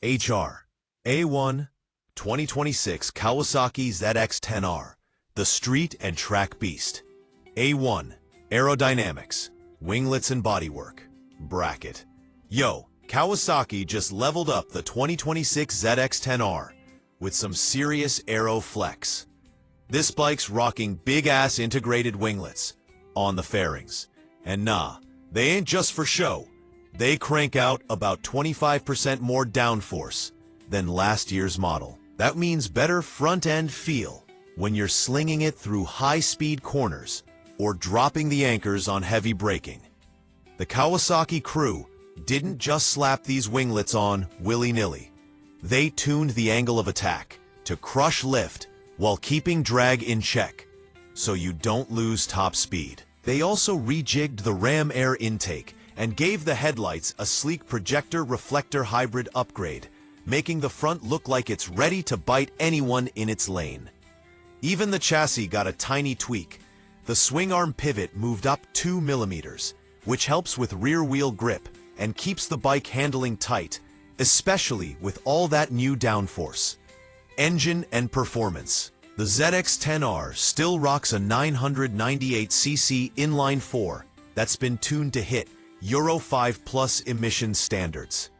HR A1 2026 Kawasaki ZX10R, the street and track beast. A1 aerodynamics, winglets and bodywork. Bracket. Yo, Kawasaki just leveled up the 2026 ZX10R with some serious aero flex. This bike's rocking big-ass integrated winglets on the fairings. And nah, they ain't just for show. They crank out about 25% more downforce than last year's model. That means better front-end feel when you're slinging it through high-speed corners or dropping the anchors on heavy braking. The Kawasaki crew didn't just slap these winglets on willy-nilly. They tuned the angle of attack to crush lift while keeping drag in check, so you don't lose top speed. They also rejigged the ram air intake and gave the headlights a sleek projector-reflector hybrid upgrade, making the front look like it's ready to bite anyone in its lane. Even the chassis got a tiny tweak. The swing arm pivot moved up 2 millimeters, which helps with rear-wheel grip and keeps the bike handling tight, especially with all that new downforce. Engine and performance. The ZX10R still rocks a 998cc inline-4 that's been tuned to hit Euro 5 Plus emission standards.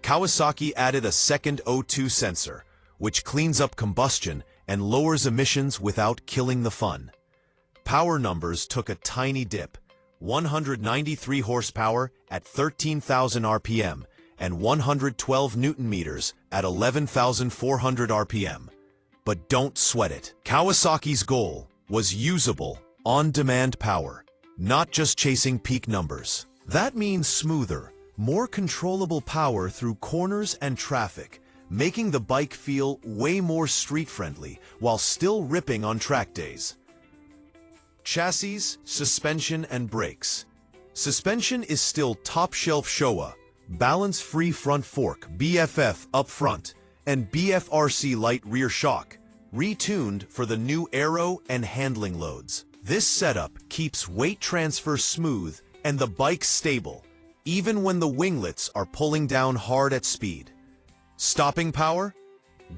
Kawasaki added a second O2 sensor, which cleans up combustion and lowers emissions without killing the fun. Power numbers took a tiny dip: 193 horsepower at 13,000 RPM and 112 Newton-meters at 11,400 RPM. But don't sweat it. Kawasaki's goal was usable, on-demand power, not just chasing peak numbers. That means smoother, more controllable power through corners and traffic, making the bike feel way more street-friendly while still ripping on track days. Chassis, suspension, and brakes. Suspension is still top-shelf Showa, balance-free front fork BFF up front, and BFRC light rear shock, retuned for the new aero and handling loads. This setup keeps weight transfer smooth and the bike stable, even when the winglets are pulling down hard at speed. Stopping power?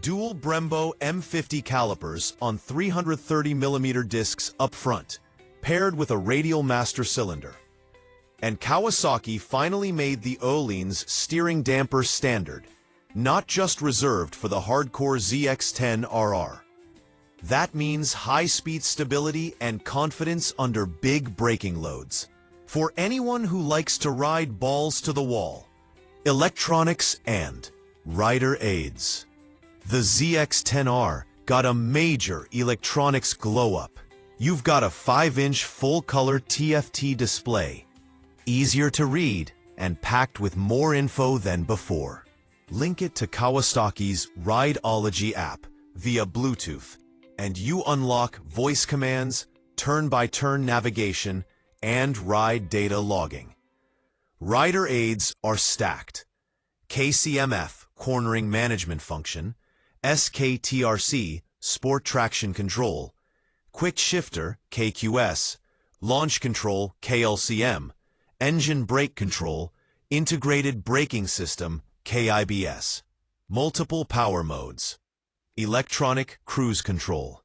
Dual Brembo M50 calipers on 330mm discs up front, paired with a radial master cylinder. And Kawasaki finally made the Öhlins steering damper standard, not just reserved for the hardcore ZX10RR. That means high-speed stability and confidence under big braking loads. For anyone who likes to ride balls to the wall. Electronics and rider aids. The ZX10R got a major electronics glow-up. You've got a 5-inch full-color TFT display, easier to read and packed with more info than before. Link it to Kawasaki's Rideology app via Bluetooth, and you unlock voice commands, turn-by-turn navigation, and ride data logging. Rider aids are stacked. KCMF, cornering management function, SKTRC, sport traction control, quick shifter, KQS, launch control, KLCM, engine brake control, integrated braking system, KIBS, multiple power modes, electronic cruise control.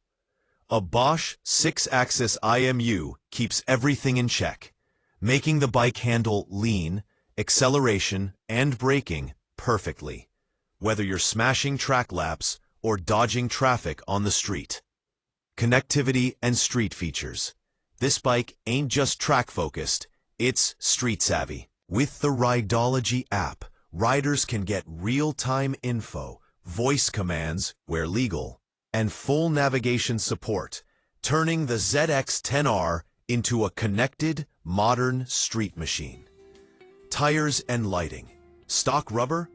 A Bosch 6-axis IMU keeps everything in check, making the bike handle lean, acceleration, and braking perfectly, whether you're smashing track laps or dodging traffic on the street. Connectivity and street features. This bike ain't just track-focused, it's street-savvy. With the Rideology app, riders can get real-time info, voice commands where legal, and full navigation support, turning the ZX10R into a connected, modern street machine. Tires and lighting. Stock rubber?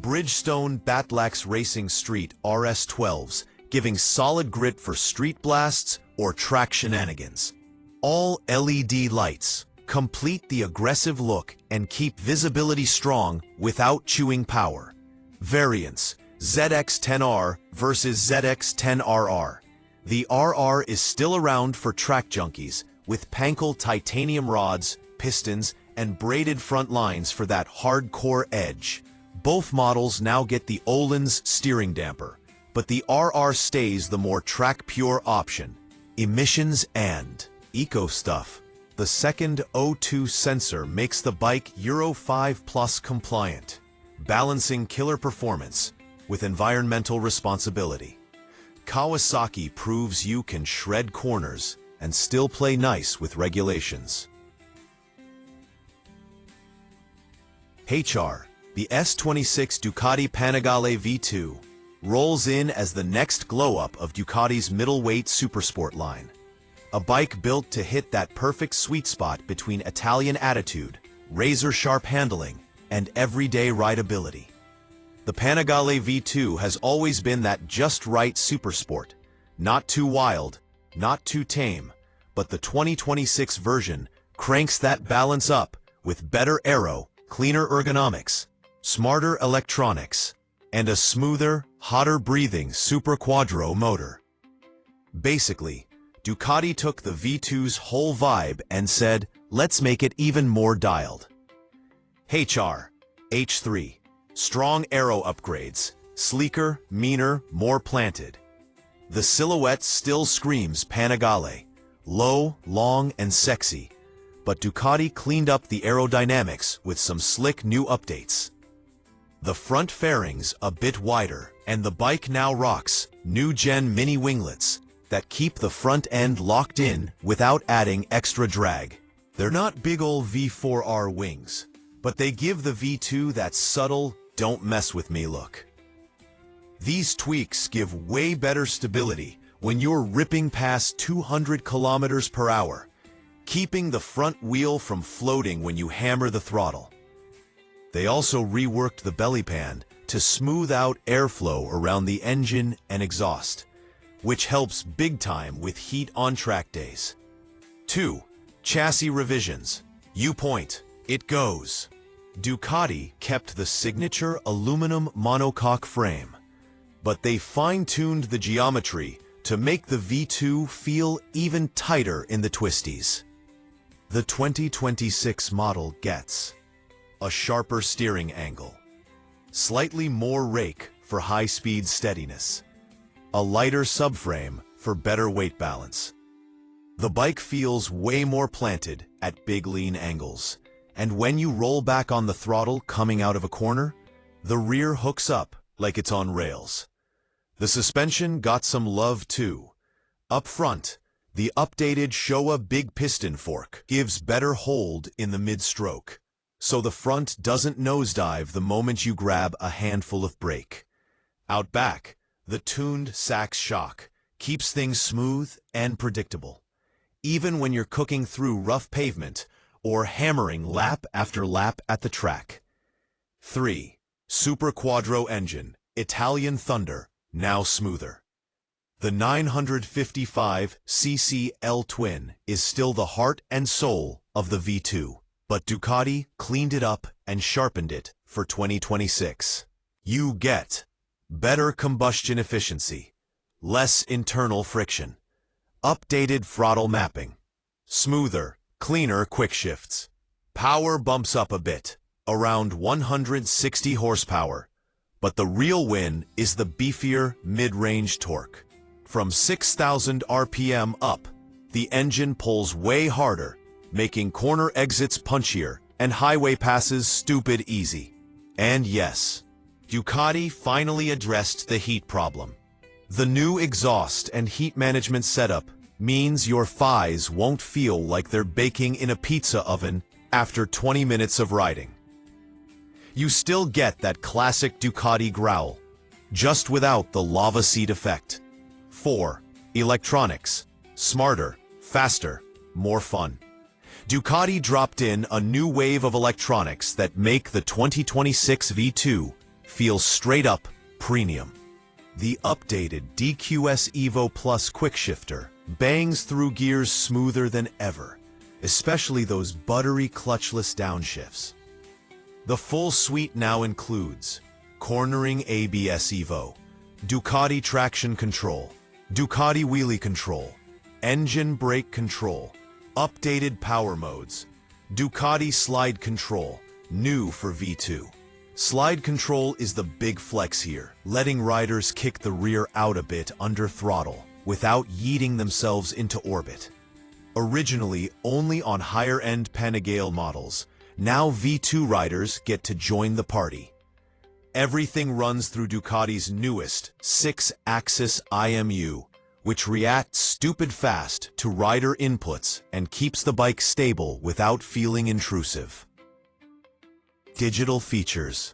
Bridgestone Batlax Racing Street RS12s, giving solid grip for street blasts or track shenanigans. All LED lights complete the aggressive look and keep visibility strong without chewing power. Variants: ZX10R versus ZX10RR. The RR is still around for track junkies, with Pankel titanium rods, pistons, and braided front lines for that hardcore edge. Both models now get the Öhlins steering damper, but the RR stays the more track-pure option. Emissions and eco stuff. The second O2 sensor makes the bike Euro 5 Plus compliant, balancing killer performance with environmental responsibility. Kawasaki proves you can shred corners and still play nice with regulations. HR, the S26 Ducati Panigale V2, rolls in as the next glow-up of Ducati's middleweight SuperSport line. A bike built to hit that perfect sweet spot between Italian attitude, razor-sharp handling, and everyday rideability. The Panigale V2 has always been that just-right supersport. Not too wild, not too tame, but the 2026 version cranks that balance up with better aero, cleaner ergonomics, smarter electronics, and a smoother, hotter-breathing Super Quattro motor. Basically, Ducati took the V2's whole vibe and said, let's make it even more dialed. H3. Strong aero upgrades, sleeker, meaner, more planted. The silhouette still screams Panigale, low, long, and sexy, but Ducati cleaned up the aerodynamics with some slick new updates. The front fairings a bit wider, and the bike now rocks new-gen mini winglets that keep the front end locked in without adding extra drag. They're not big ol' V4R wings, but they give the V2 that subtle, don't mess with me look. These tweaks give way better stability when you're ripping past 200 kilometers per hour, keeping the front wheel from floating when you hammer the throttle. They also reworked the belly pan to smooth out airflow around the engine and exhaust, which helps big time with heat on track days. 2. Chassis revisions. U-point. It goes. Ducati kept the signature aluminum monocoque frame, but they fine-tuned the geometry to make the V2 feel even tighter in the twisties. The 2026 model gets a sharper steering angle, slightly more rake for high-speed steadiness, a lighter subframe for better weight balance. The bike feels way more planted at big lean angles, and when you roll back on the throttle coming out of a corner, the rear hooks up like it's on rails. The suspension got some love too. Up front, the updated Showa big piston fork gives better hold in the mid-stroke, so the front doesn't nosedive the moment you grab a handful of brake. Out back, the tuned Sachs shock keeps things smooth and predictable, even when you're cooking through rough pavement or hammering lap after lap at the track. 3. Super Quattro engine, Italian Thunder, now smoother. The 955cc L-twin is still the heart and soul of the V2, but Ducati cleaned it up and sharpened it for 2026. You get better combustion efficiency, less internal friction, updated throttle mapping, smoother, cleaner quick shifts. Power bumps up a bit, around 160 horsepower, but the real win is the beefier mid-range torque. From 6,000 RPM up, the engine pulls way harder, making corner exits punchier and highway passes stupid easy. And yes, Ducati finally addressed the heat problem. The new exhaust and heat management setup means your thighs won't feel like they're baking in a pizza oven after 20 minutes of riding. You still get that classic Ducati growl, just without the lava seat effect. 4. Electronics. Smarter, faster, more fun. Ducati dropped in a new wave of electronics that make the 2026 V2 feel straight up premium. The updated DQS Evo Plus quickshifter bangs through gears smoother than ever, especially those buttery clutchless downshifts. The full suite now includes cornering ABS Evo, Ducati traction control, Ducati wheelie control, engine brake control, updated power modes, Ducati slide control, new for V2, Slide control is the big flex here, letting riders kick the rear out a bit under throttle without yeeting themselves into orbit. Originally only on higher-end Panigale models, now V2 riders get to join the party. Everything runs through Ducati's newest 6-axis IMU, which reacts stupid fast to rider inputs and keeps the bike stable without feeling intrusive. Digital features.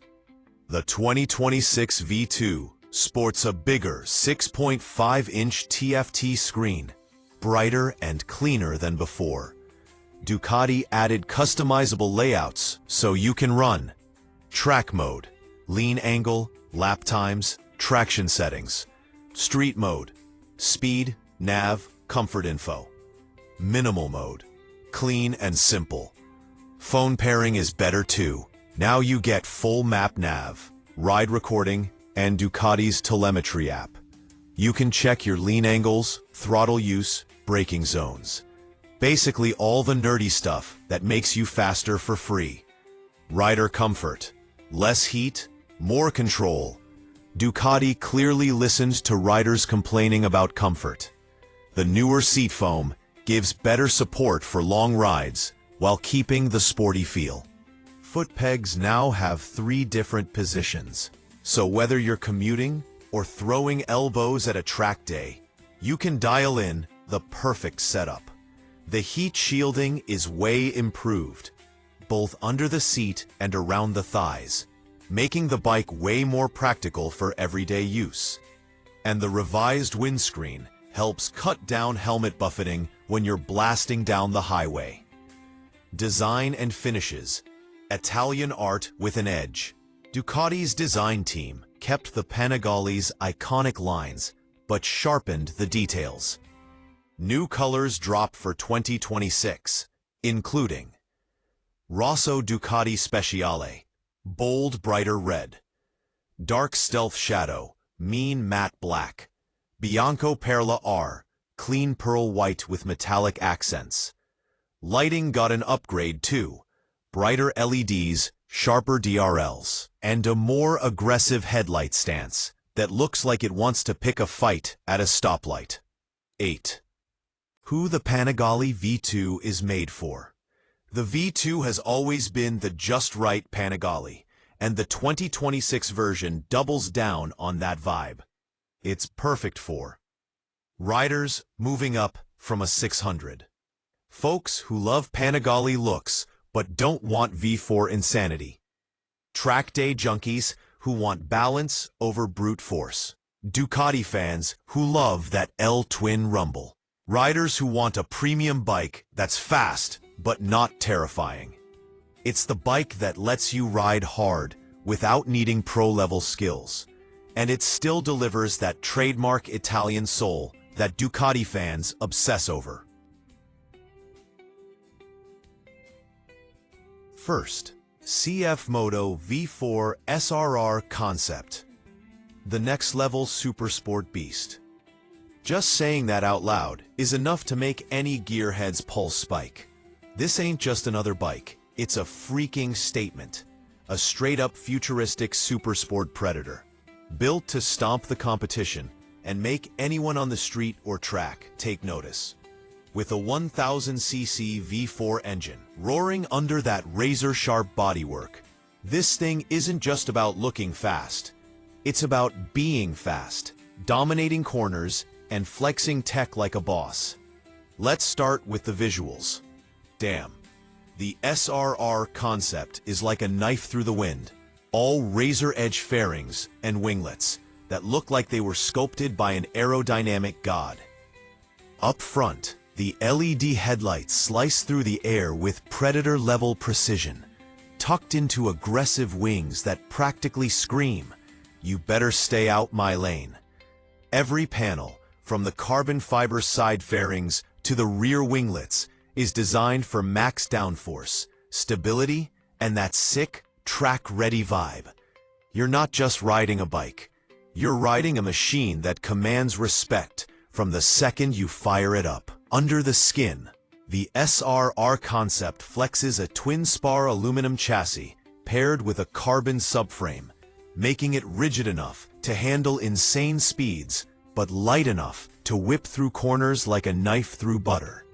The 2026 V2 sports a bigger 6.5-inch TFT screen, brighter and cleaner than before. Ducati added customizable layouts so you can run track mode, lean angle, lap times, traction settings, street mode, speed, nav, comfort info, minimal mode, clean and simple. Phone pairing is better too. Now you get full map nav, ride recording, and Ducati's telemetry app. You can check your lean angles, throttle use, braking zones. Basically all the nerdy stuff that makes you faster for free. Rider comfort, less heat, more control. Ducati clearly listens to riders complaining about comfort. The newer seat foam gives better support for long rides while keeping the sporty feel. Foot pegs now have 3 different positions, so whether you're commuting or throwing elbows at a track day, you can dial in the perfect setup. The heat shielding is way improved, both under the seat and around the thighs, making the bike way more practical for everyday use. And the revised windscreen helps cut down helmet buffeting when you're blasting down the highway. Design and finishes. Italian art with an edge. Ducati's design team kept the Panigale's iconic lines, but sharpened the details. New colors drop for 2026, including Rosso Ducati Speciale, bold brighter red, dark stealth shadow, mean matte black, Bianco Perla R, clean pearl white with metallic accents. Lighting got an upgrade too, brighter LEDs, sharper DRLs, and a more aggressive headlight stance that looks like it wants to pick a fight at a stoplight. 8. Who the Panigale V2 is made for. The V2 has always been the just right Panigale, and the 2026 version doubles down on that vibe. It's perfect for riders moving up from a 600, folks who love Panigale looks but don't want V4 insanity, track day junkies who want balance over brute force, Ducati fans who love that L-twin rumble, riders who want a premium bike that's fast but not terrifying. It's the bike that lets you ride hard without needing pro-level skills, and it still delivers that trademark Italian soul that Ducati fans obsess over. First, CFMoto V4 SRR concept. The next level SuperSport beast. Just saying that out loud is enough to make any gearhead's pulse spike. This ain't just another bike, it's a freaking statement. A straight-up futuristic supersport predator. Built to stomp the competition and make anyone on the street or track take notice. With a 1000cc V4 engine roaring under that razor-sharp bodywork, this thing isn't just about looking fast. It's about being fast, dominating corners, and flexing tech like a boss. Let's start with the visuals. Damn. The SRR concept is like a knife through the wind, all razor-edge fairings and winglets that look like they were sculpted by an aerodynamic god. Up front, the LED headlights slice through the air with predator-level precision, tucked into aggressive wings that practically scream, "You better stay out my lane." Every panel, from the carbon fiber side fairings to the rear winglets, is designed for max downforce, stability, and that sick, track-ready vibe. You're not just riding a bike. You're riding a machine that commands respect from the second you fire it up. Under the skin, the SRR concept flexes a twin-spar aluminum chassis paired with a carbon subframe, making it rigid enough to handle insane speeds, but light enough to whip through corners like a knife through butter.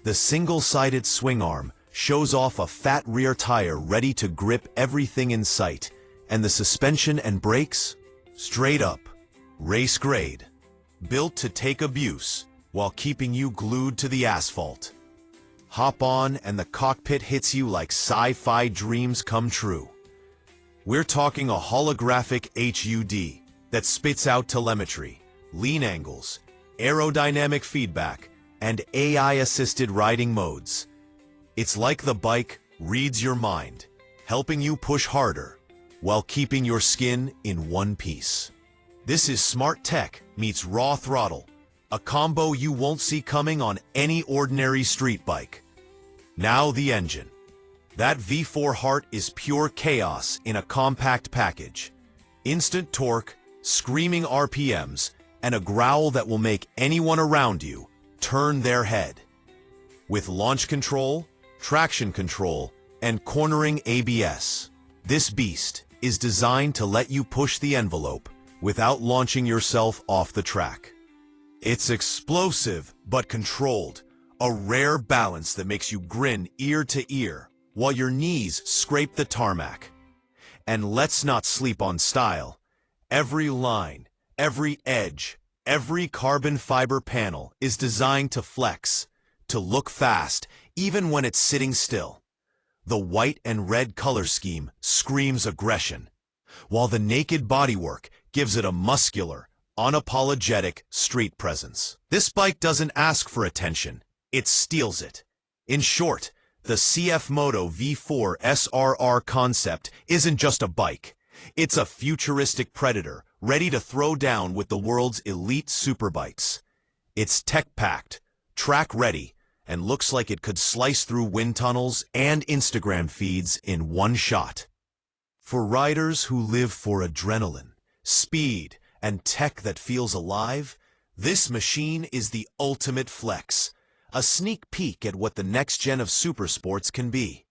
The single-sided swing arm shows off a fat rear tire ready to grip everything in sight, and the suspension and brakes? Straight up, race grade, built to take abuse while keeping you glued to the asphalt. Hop on and the cockpit hits you like sci-fi dreams come true. We're talking a holographic HUD that spits out telemetry, lean angles, aerodynamic feedback, and AI-assisted riding modes. It's like the bike reads your mind, helping you push harder while keeping your skin in one piece. This is smart tech meets raw throttle, a combo you won't see coming on any ordinary street bike. Now the engine. That V4 heart is pure chaos in a compact package. Instant torque, screaming RPMs, and a growl that will make anyone around you turn their head. With launch control, traction control, and cornering ABS, this beast is designed to let you push the envelope without launching yourself off the track. It's explosive but controlled, a rare balance that makes you grin ear to ear while your knees scrape the tarmac. And let's not sleep on style. Every line, every edge, every carbon fiber panel is designed to flex, to look fast, even when it's sitting still. The white and red color scheme screams aggression, while the naked bodywork gives it a muscular, unapologetic street presence. This bike doesn't ask for attention, it steals it. In short, the CFMoto V4 SRR concept isn't just a bike. It's a futuristic predator ready to throw down with the world's elite superbikes. It's tech-packed, track-ready, and looks like it could slice through wind tunnels and Instagram feeds in one shot. For riders who live for adrenaline, speed, and tech that feels alive, this machine is the ultimate flex, a sneak peek at what the next gen of supersports can be.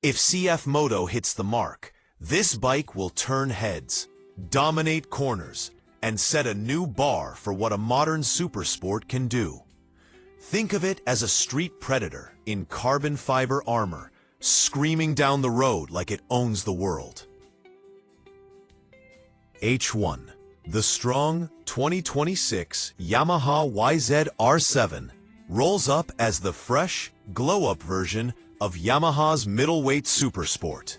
If CFMoto hits the mark, this bike will turn heads, dominate corners, and set a new bar for what a modern supersport can do. Think of it as a street predator in carbon fiber armor, screaming down the road like it owns the world. H1. The strong 2026 Yamaha YZF-R7 rolls up as the fresh, glow-up version of Yamaha's middleweight supersport.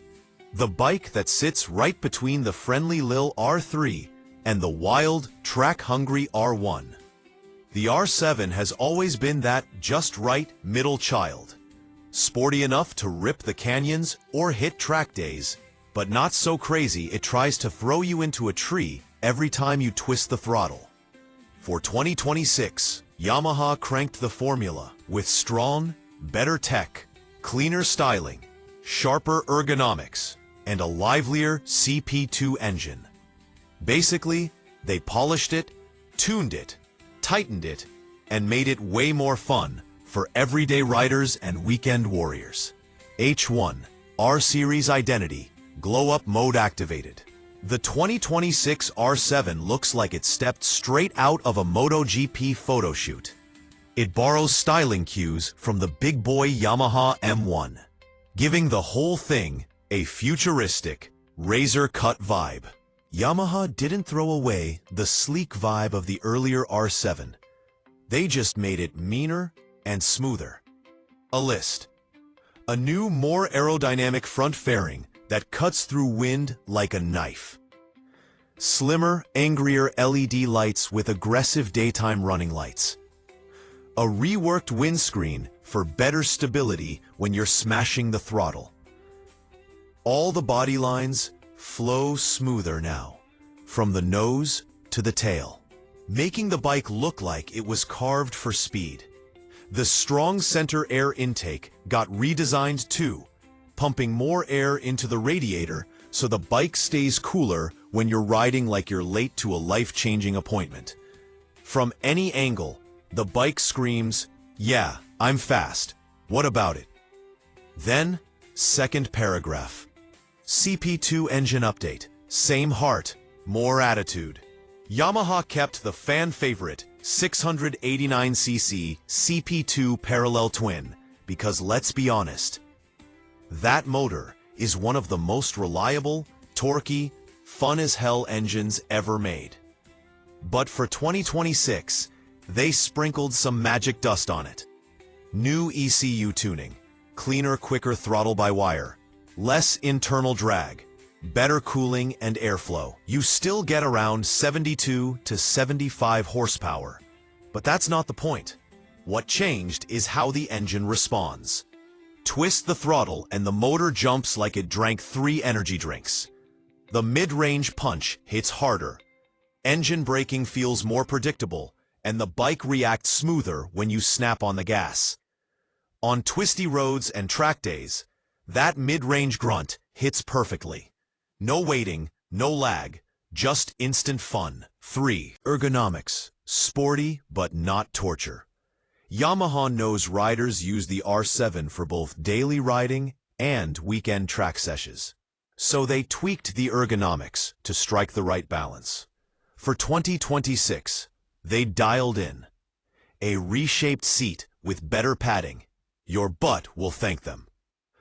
The bike that sits right between the friendly Lil R3 and the wild, track-hungry R1. The R7 has always been that just-right middle child. Sporty enough to rip the canyons or hit track days, but not so crazy it tries to throw you into a tree every time you twist the throttle. For 2026, Yamaha cranked the formula with strong, better tech, cleaner styling, sharper ergonomics, and a livelier CP2 engine. Basically, they polished it, tuned it, tightened it, and made it way more fun for everyday riders and weekend warriors. H1, R-Series identity, glow-up mode activated. The 2026 R7 looks like it stepped straight out of a MotoGP photo shoot. It borrows styling cues from the big boy Yamaha M1, giving the whole thing a futuristic, razor-cut vibe. Yamaha didn't throw away the sleek vibe of the earlier R7. They just made it meaner and smoother. A list. A new, more aerodynamic front fairing that cuts through wind like a knife. Slimmer, angrier LED lights with aggressive daytime running lights. A reworked windscreen for better stability when you're smashing the throttle. All the body lines flow smoother now, from the nose to the tail, making the bike look like it was carved for speed. The strong center air intake got redesigned too, pumping more air into the radiator so the bike stays cooler when you're riding like you're late to a life-changing appointment. From any angle, the bike screams, "Yeah, I'm fast. What about it?" Then, second paragraph. CP2 engine update. Same heart, more attitude. Yamaha kept the fan favorite 689cc CP2 parallel twin because let's be honest, that motor is one of the most reliable, torquey, fun-as-hell engines ever made. But for 2026, they sprinkled some magic dust on it. New ECU tuning, cleaner, quicker throttle-by-wire, less internal drag, better cooling and airflow. You still get around 72 to 75 horsepower. But that's not the point. What changed is how the engine responds. Twist the throttle and the motor jumps like it drank 3 energy drinks. The mid-range punch hits harder. Engine braking feels more predictable, and the bike reacts smoother when you snap on the gas. On twisty roads and track days, that mid-range grunt hits perfectly. No waiting, no lag, just instant fun. 3. Ergonomics. Sporty, but not torture. Yamaha knows riders use the R7 for both daily riding and weekend track sessions. So they tweaked the ergonomics to strike the right balance. For 2026, they dialed in a reshaped seat with better padding. Your butt will thank them.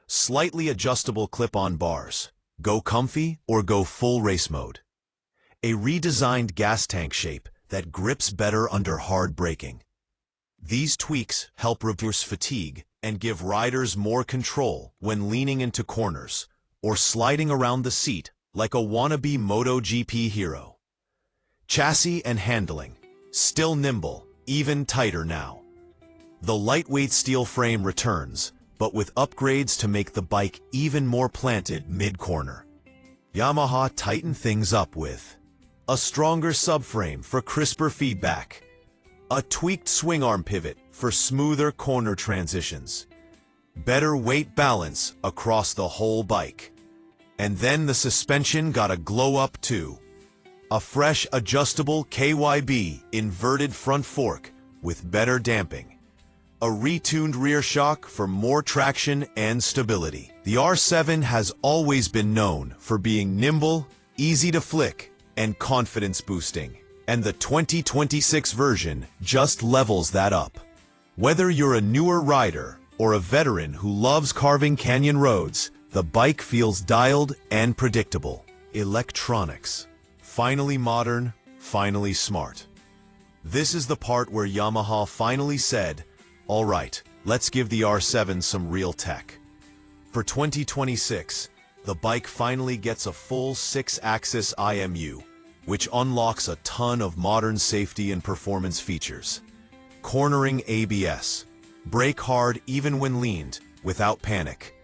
Slightly adjustable clip-on bars. Go comfy or go full race mode. A redesigned gas tank shape that grips better under hard braking. These tweaks help reduce fatigue and give riders more control when leaning into corners or sliding around the seat like a wannabe MotoGP hero. Chassis and handling. Still nimble, even tighter now. The lightweight steel frame returns, but with upgrades to make the bike even more planted mid-corner. Yamaha tightened things up with a stronger subframe for crisper feedback, a tweaked swing arm pivot for smoother corner transitions, better weight balance across the whole bike. And then the suspension got a glow up too. A fresh adjustable KYB inverted front fork with better damping. A retuned rear shock for more traction and stability. The R7 has always been known for being nimble, easy to flick, and confidence boosting. And the 2026 version just levels that up. Whether you're a newer rider or a veteran who loves carving canyon roads, the bike feels dialed and predictable. Electronics. Finally modern, finally smart. This is the part where Yamaha finally said, all right, let's give the R7 some real tech. For 2026, the bike finally gets a full 6-axis IMU, which unlocks a ton of modern safety and performance features. Cornering ABS, brake hard even when leaned, without panic.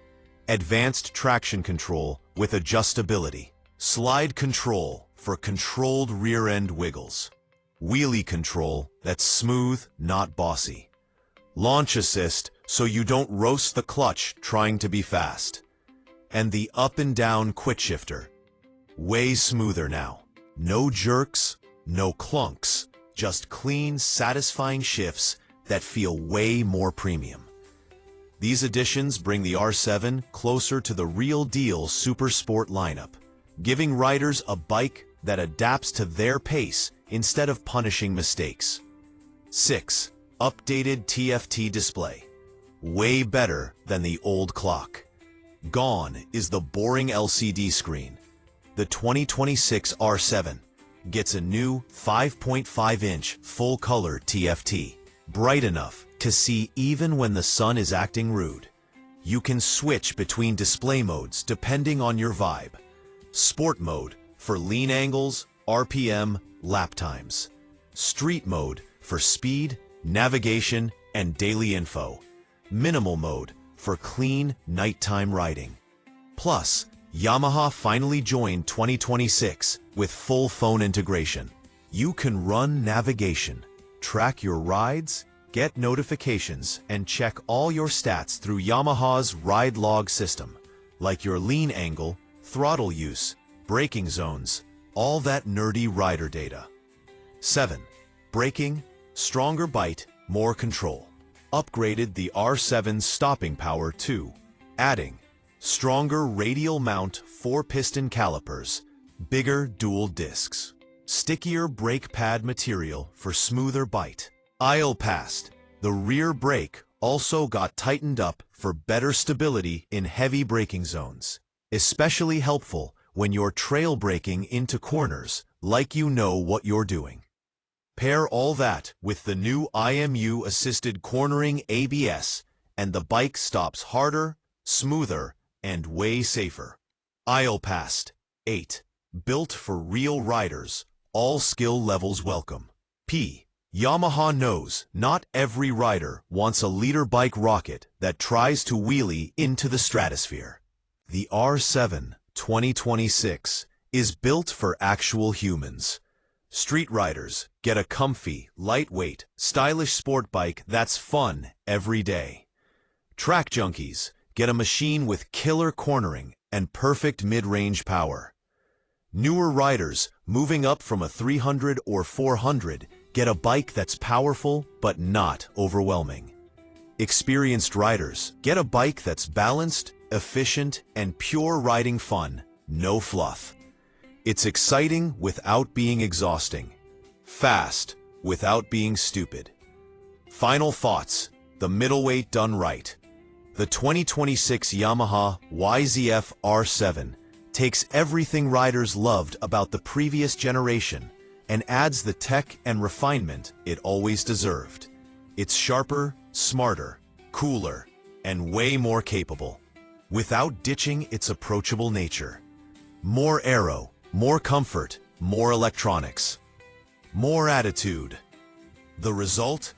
Advanced traction control with adjustability. Slide control for controlled rear-end wiggles. Wheelie control that's smooth, not bossy. Launch assist so you don't roast the clutch trying to be fast. And the up and down quick shifter. Way smoother now. No jerks, no clunks, just clean, satisfying shifts that feel way more premium. These additions bring the R7 closer to the real deal SuperSport lineup, giving riders a bike that adapts to their pace instead of punishing mistakes. 6. Updated TFT display. Way better than the old clock. Gone is the boring LCD screen. The 2026 R7 gets a new 5.5-inch full-color TFT, bright enough to see even when the sun is acting rude. You can switch between display modes depending on your vibe. Sport mode for lean angles, RPM, lap times. Street mode for speed, navigation, and daily info. Minimal mode for clean, nighttime riding. Plus, Yamaha finally joined 2026 with full phone integration. You can run navigation, track your rides, get notifications, and check all your stats through Yamaha's ride log system, like your lean angle, throttle use, braking zones, all that nerdy rider data. 7. Braking, stronger bite, more control. Upgraded the R7's stopping power too, adding stronger radial mount 4-piston calipers, bigger dual discs, stickier brake pad material for smoother bite. Aisle passed. The rear brake also got tightened up for better stability in heavy braking zones, especially helpful when you're trail braking into corners like you know what you're doing. Pair all that with the new IMU-assisted cornering ABS, and the bike stops harder, smoother, and way safer. Aisle passed. 8. Built for real riders, all skill levels welcome. Yamaha knows not every rider wants a leader bike rocket that tries to wheelie into the stratosphere. The R7 2026 is built for actual humans. Street riders get a comfy, lightweight, stylish sport bike that's fun every day. Track junkies get a machine with killer cornering and perfect mid-range power. Newer riders moving up from a 300 or 400 get a bike that's powerful but not overwhelming. Experienced riders get a bike that's balanced, efficient, and pure riding fun, no fluff. It's exciting without being exhausting, fast without being stupid. Final thoughts: the middleweight done right. The 2026 Yamaha YZF-R7 takes everything riders loved about the previous generation and adds the tech and refinement it always deserved. It's sharper, smarter, cooler, and way more capable, without ditching its approachable nature. More aero, more comfort, more electronics, more attitude. The result?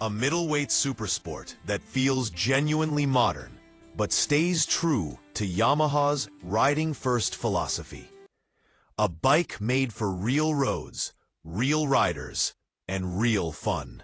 A middleweight supersport that feels genuinely modern, but stays true to Yamaha's riding-first philosophy. A bike made for real roads, real riders, and real fun.